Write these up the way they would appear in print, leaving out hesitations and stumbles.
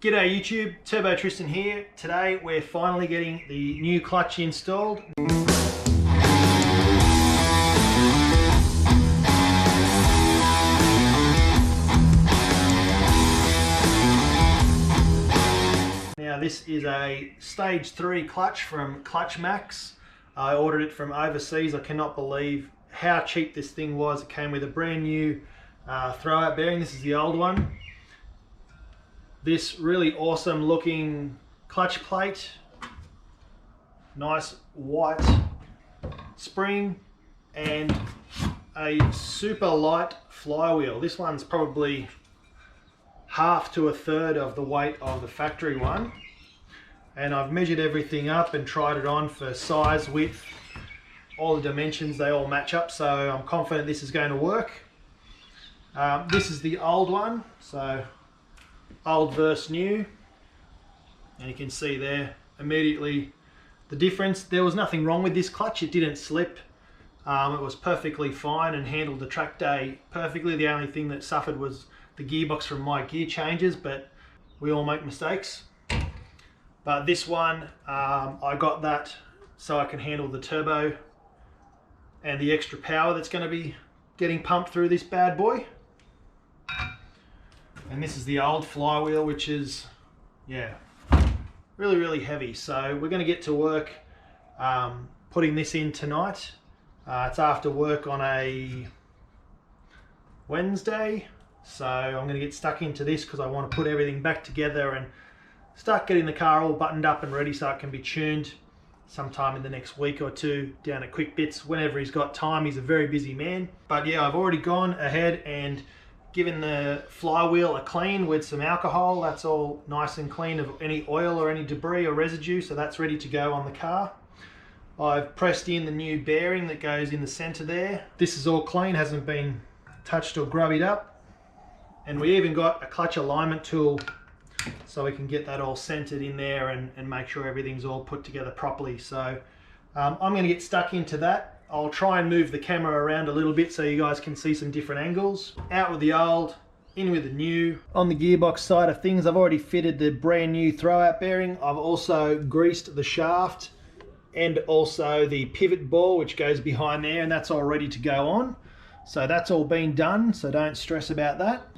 G'day YouTube, Turbo Tristan here. Today we're finally getting the new clutch installed. Now this is a stage 3 clutch from Clutch Max. I ordered it from overseas. I cannot believe how cheap this thing was. It came with a brand new throwout bearing. This is the old one. This really awesome looking clutch plate, nice white spring, and a super light flywheel. This one's probably half to a third of the weight of the factory one, and I've measured everything up and tried it on for size, width, all the dimensions. They all match up, so I'm confident this is going to work. This is the old one, so old versus new, and you can see there immediately the difference. There was nothing wrong with this clutch. It didn't slip. It was perfectly fine and handled the track day perfectly. The only thing that suffered was the gearbox from my gear changes, but we all make mistakes. But this one, I got that so I can handle the turbo and the extra power that's going to be getting pumped through this bad boy. And this is the old flywheel, which is, yeah, really heavy. So we're going to get to work putting this in tonight. It's after work on a Wednesday, so I'm going to get stuck into this because I want to put everything back together and start getting the car all buttoned up and ready so it can be tuned sometime in the next week or two down at Quick Bits whenever he's got time. He's a very busy man. But yeah, I've already gone ahead and given the flywheel a clean with some alcohol. That's all nice and clean of any oil or any debris or residue, so that's ready to go on the car. I've pressed in the new bearing that goes in the center there. This is all clean, hasn't been touched or grubbied up. And we even got a clutch alignment tool so we can get that all centered in there and make sure everything's all put together properly. So I'm going to get stuck into that. I'll try and move the camera around a little bit so you guys can see some different angles. Out with the old, in with the new. On the gearbox side of things, I've already fitted the brand new throwout bearing. I've also greased the shaft and also the pivot ball, which goes behind there, and that's all ready to go on. So that's all been done, so don't stress about that.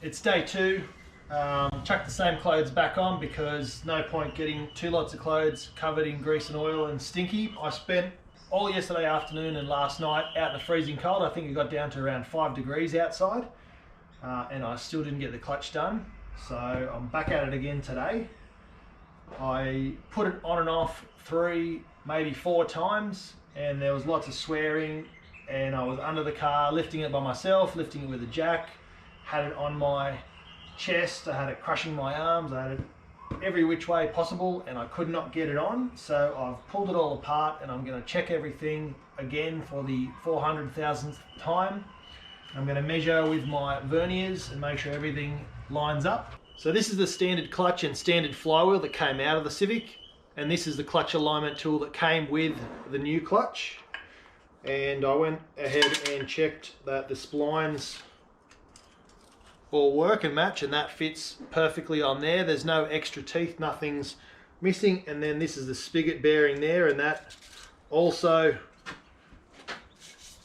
It's day 2. Chuck the same clothes back on because no point getting 2 lots of clothes covered in grease and oil and stinky. I spent all yesterday afternoon and last night out in the freezing cold. I think it got down to around 5 degrees outside, and I still didn't get the clutch done. So I'm back at it again today. I put it on and off 3, maybe 4 times, and there was lots of swearing, and I was under the car, lifting it by myself, lifting it with a jack, had it on my chest, I had it crushing my arms, I had it every which way possible, and I could not get it on. So I've pulled it all apart, and I'm going to check everything again for the 400,000th time. I'm going to measure with my verniers and make sure everything lines up. So this is the standard clutch and standard flywheel that came out of the Civic, and this is the clutch alignment tool that came with the new clutch. And I went ahead and checked that the splines all work and match, and that fits perfectly on there. There's no extra teeth, nothing's missing. And then this is the spigot bearing there, and that also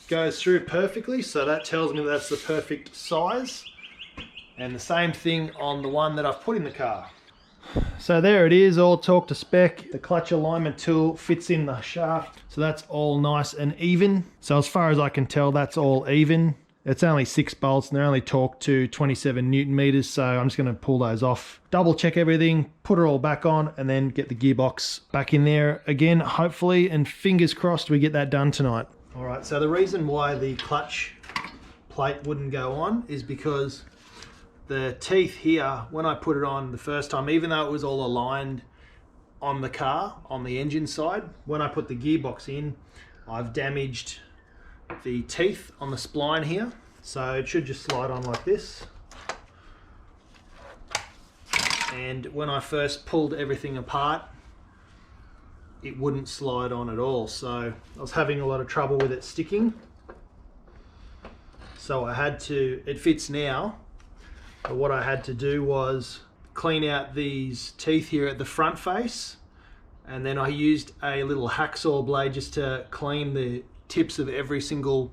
goes through perfectly, so that tells me that's the perfect size. And the same thing on the one that I've put in the car. So there it is, all torque to spec. The clutch alignment tool fits in the shaft, so that's all nice and even. So as far as I can tell, that's all even. It's only 6 bolts and they're only torqued to 27 Newton meters, so I'm just going to pull those off, double check everything, put it all back on, and then get the gearbox back in there again, hopefully, and fingers crossed we get that done tonight. Alright, so the reason why the clutch plate wouldn't go on is because the teeth here, when I put it on the first time, even though it was all aligned on the car, on the engine side, when I put the gearbox in, I've damaged the teeth on the spline here. So it should just slide on like this. And when I first pulled everything apart, it wouldn't slide on at all. So I was having a lot of trouble with it sticking. So I had to, it fits now, but what I had to do was clean out these teeth here at the front face, and then I used a little hacksaw blade just to clean the tips of every single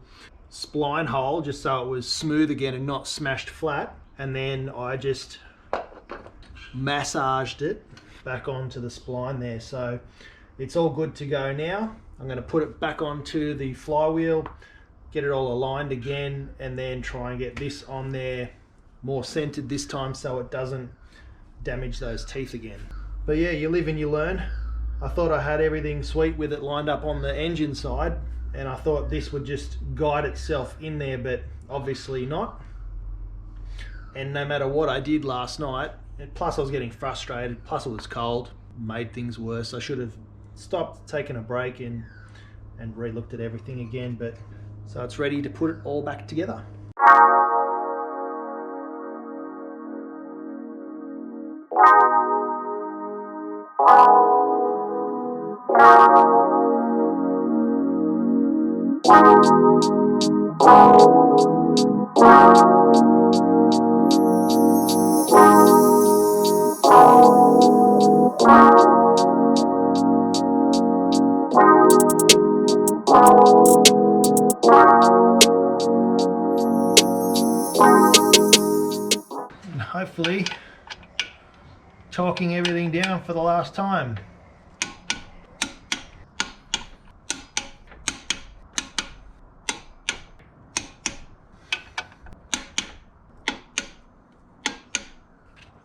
spline hole, just so it was smooth again and not smashed flat. And then I just massaged it back onto the spline there. So it's all good to go now. I'm going to put it back onto the flywheel, get it all aligned again, and then try and get this on there more centered this time so it doesn't damage those teeth again. But yeah, you live and you learn. I thought I had everything sweet with it lined up on the engine side, and I thought this would just guide itself in there, but obviously not. And no matter what I did last night, and plus I was getting frustrated, plus it was cold, made things worse. I should have stopped, taken a break, and re-looked at everything again. But so it's ready to put it all back together. And hopefully talking everything down for the last time.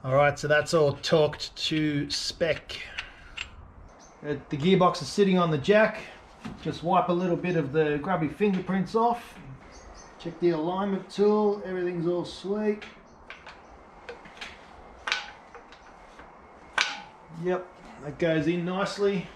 Alright, so that's all torqued to spec. The gearbox is sitting on the jack. Just wipe a little bit of the grubby fingerprints off. Check the alignment tool, everything's all sweet. Yep, that goes in nicely.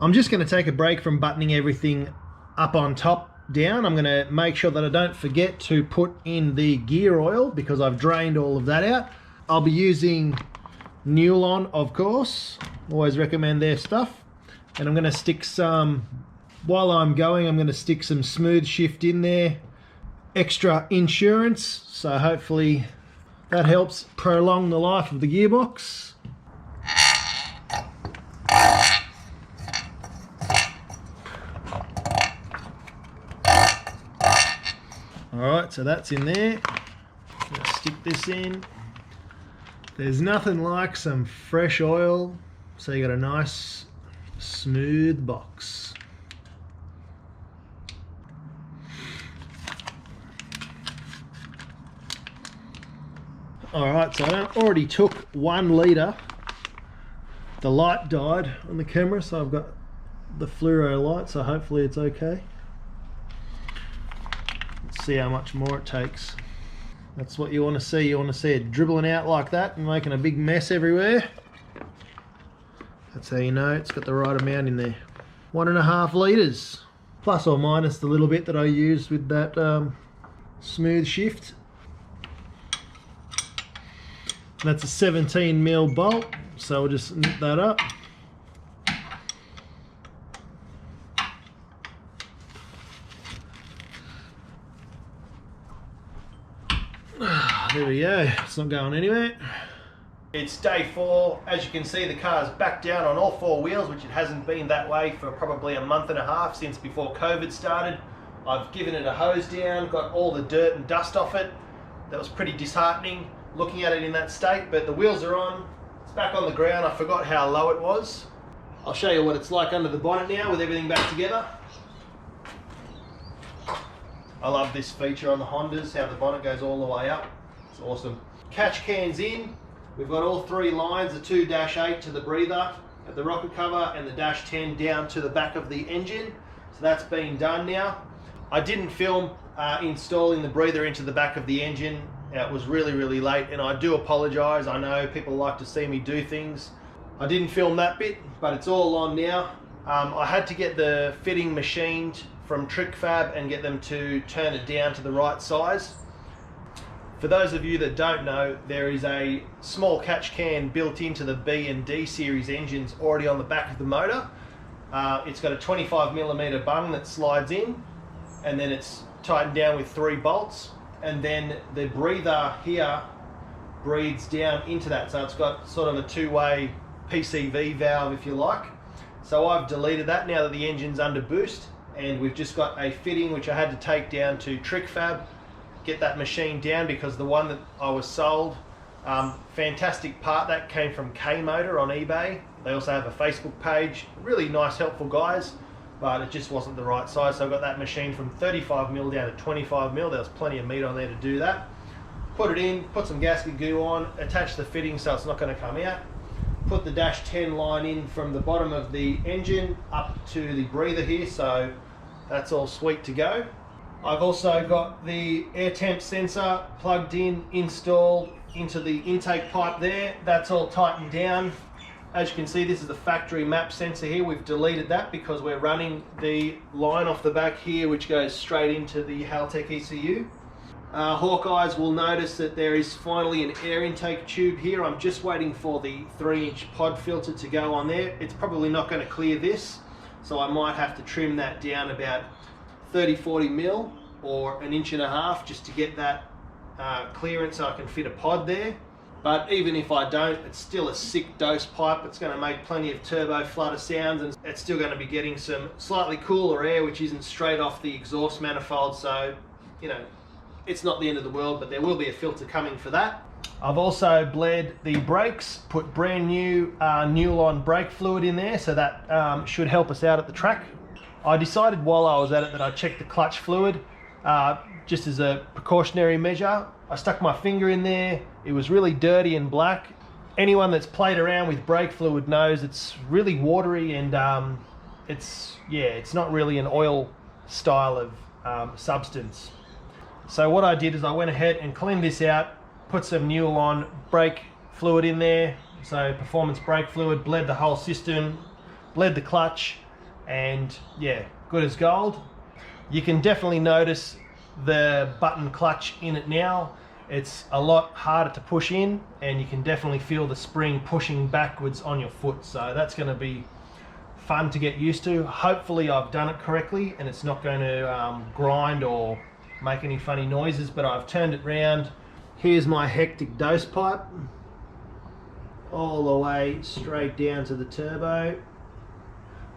I'm just going to take a break from buttoning everything up on top down. I'm going to make sure that I don't forget to put in the gear oil because I've drained all of that out. I'll be using Newlon, of course. Always recommend their stuff. And I'm going to stick some, while I'm going, I'm going to stick some smooth shift in there. Extra insurance, so hopefully that helps prolong the life of the gearbox. Alright, so that's in there. Let's stick this in. There's nothing like some fresh oil, so you got a nice smooth box. Alright, so I already took 1 litre. The light died on the camera, so I've got the fluoro light, so hopefully it's okay. Let's see how much more it takes. That's what you want to see. You want to see it dribbling out like that and making a big mess everywhere. That's how you know it's got the right amount in there. 1.5 litres, plus or minus the little bit that I used with that smooth shift. That's a 17mm bolt, so we'll just nip that up. There we go, it's not going anywhere. It's day 4. As you can see, the car's back down on all 4 wheels, which it hasn't been that way for probably a month and a half since before COVID started. I've given it a hose down, got all the dirt and dust off it. That was pretty disheartening looking at it in that state, but the wheels are on. It's back on the ground. I forgot how low it was. I'll show you what it's like under the bonnet now with everything back together. I love this feature on the Hondas, how the bonnet goes all the way up. It's awesome. Catch cans in. We've got all 3 lines, the 2-8 to the breather at the rocket cover and the -10 down to the back of the engine. So that's been done now. I didn't film installing the breather into the back of the engine. It was really late, and I do apologise. I know people like to see me do things. I didn't film that bit, but it's all on now. I had to get the fitting machined from Trick Fab and get them to turn it down to the right size. For those of you that don't know, there is a small catch can built into the B and D series engines already on the back of the motor. It's got a 25mm bung that slides in, and then it's tightened down with 3 bolts, and then the breather here breathes down into that, so it's got sort of a 2-way PCV valve, if you like. So I've deleted that now that the engine's under boost, and we've just got a fitting which I had to take down to Trick Fab, get that machine down, because the one that I was sold, fantastic part, that came from K-Motor on eBay. They also have a Facebook page, really nice, helpful guys, but it just wasn't the right size. So I got that machine from 35mm down to 25mm. There was plenty of meat on there to do that. Put it in, put some gasket goo on, attach the fitting so it's not going to come out. Put the -10 line in from the bottom of the engine up to the breather here, so that's all sweet to go. I've also got the air temp sensor plugged in, installed into the intake pipe there. That's all tightened down. As you can see, this is the factory map sensor here. We've deleted that because we're running the line off the back here, which goes straight into the Haltech ECU. Hawkeyes will notice that there is finally an air intake tube here. I'm just waiting for the 3-inch pod filter to go on there. It's probably not going to clear this, so I might have to trim that down about 30-40mm or 1.5 inches just to get that clearance so I can fit a pod there. But even if I don't, it's still a sick dose pipe. It's going to make plenty of turbo flutter sounds, and it's still going to be getting some slightly cooler air which isn't straight off the exhaust manifold, so you know, it's not the end of the world, but there will be a filter coming for that. I've also bled the brakes, put brand new Newlon brake fluid in there, so that should help us out at the track. I decided while I was at it that I'd check the clutch fluid just as a precautionary measure. I stuck my finger in there. It was really dirty and black. Anyone that's played around with brake fluid knows it's really watery, and it's not really an oil style of substance. So what I did is I went ahead and cleaned this out, put some Newlon brake fluid in there, so performance brake fluid, bled the whole system, bled the clutch, and yeah, good as gold. You can definitely notice the button clutch in it now. It's a lot harder to push in, and you can definitely feel the spring pushing backwards on your foot, so that's going to be fun to get used to. Hopefully I've done it correctly and it's not going to grind or make any funny noises, but I've turned it round. Here's my hectic dose pipe, all the way straight down to the turbo.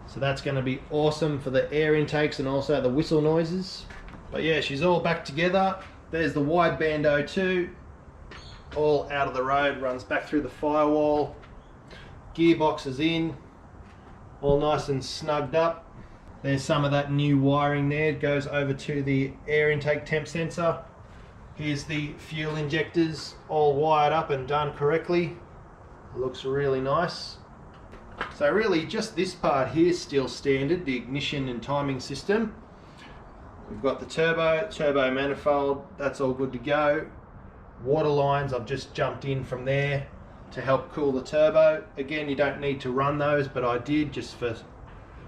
So that's going to be awesome for the air intakes and also the whistle noises. But yeah, she's all back together. There's the wideband O2, all out of the road, runs back through the firewall. Gearbox is in, all nice and snugged up. There's some of that new wiring there. It goes over to the air intake temp sensor. Here's the fuel injectors, all wired up and done correctly. It looks really nice. So really just this part here is still standard, the ignition and timing system. We've got the turbo manifold, that's all good to go. Water lines, I've just jumped in from there to help cool the turbo. Again, you don't need to run those, but I did just for,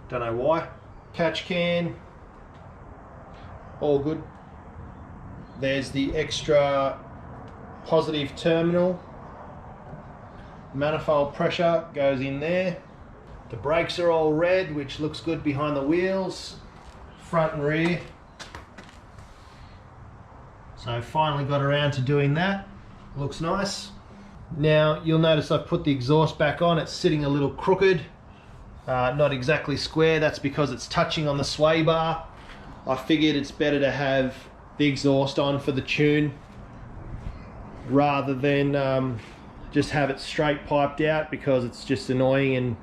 don't know why. Catch can, all good. There's the extra positive terminal. Manifold pressure goes in there. The brakes are all red, which looks good behind the wheels, front and rear. So finally got around to doing that. Looks nice. Now you'll notice I've put the exhaust back on. It's sitting a little crooked, not exactly square. That's because it's touching on the sway bar. I figured it's better to have the exhaust on for the tune rather than just have it straight piped out, because it's just annoying and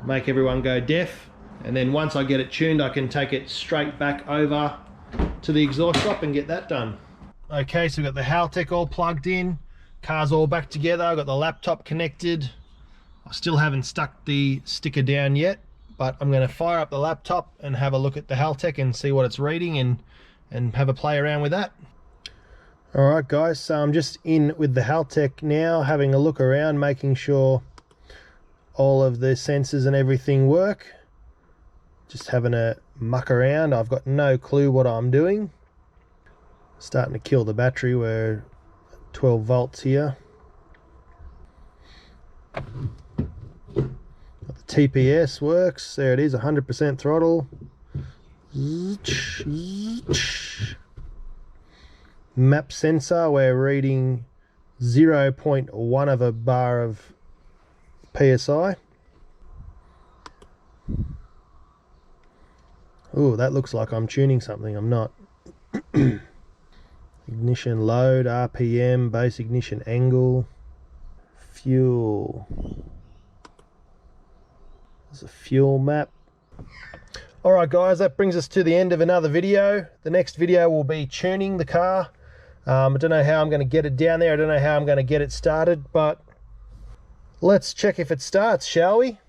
make everyone go deaf. And then once I get it tuned, I can take it straight back over to the exhaust shop and get that done. Okay, so we've got the Haltech all plugged in, car's all back together, I've got the laptop connected. I still haven't stuck the sticker down yet, but I'm going to fire up the laptop and have a look at the Haltech and see what it's reading and have a play around with that. Alright guys, so I'm just in with the Haltech now, having a look around, making sure all of the sensors and everything work. Just having a muck around, I've got no clue what I'm doing. Starting to kill the battery, we're 12 volts here. Got the TPS works, there it is, 100% throttle. Map sensor, we're reading 0.1 of a bar of PSI. Oh, that looks like I'm tuning something, I'm not. Ignition load, RPM, base ignition angle, fuel. There's a fuel map. Alright guys, that brings us to the end of another video. The next video will be tuning the car. I don't know how I'm going to get it down there, I don't know how I'm going to get it started, but let's check if it starts, shall we?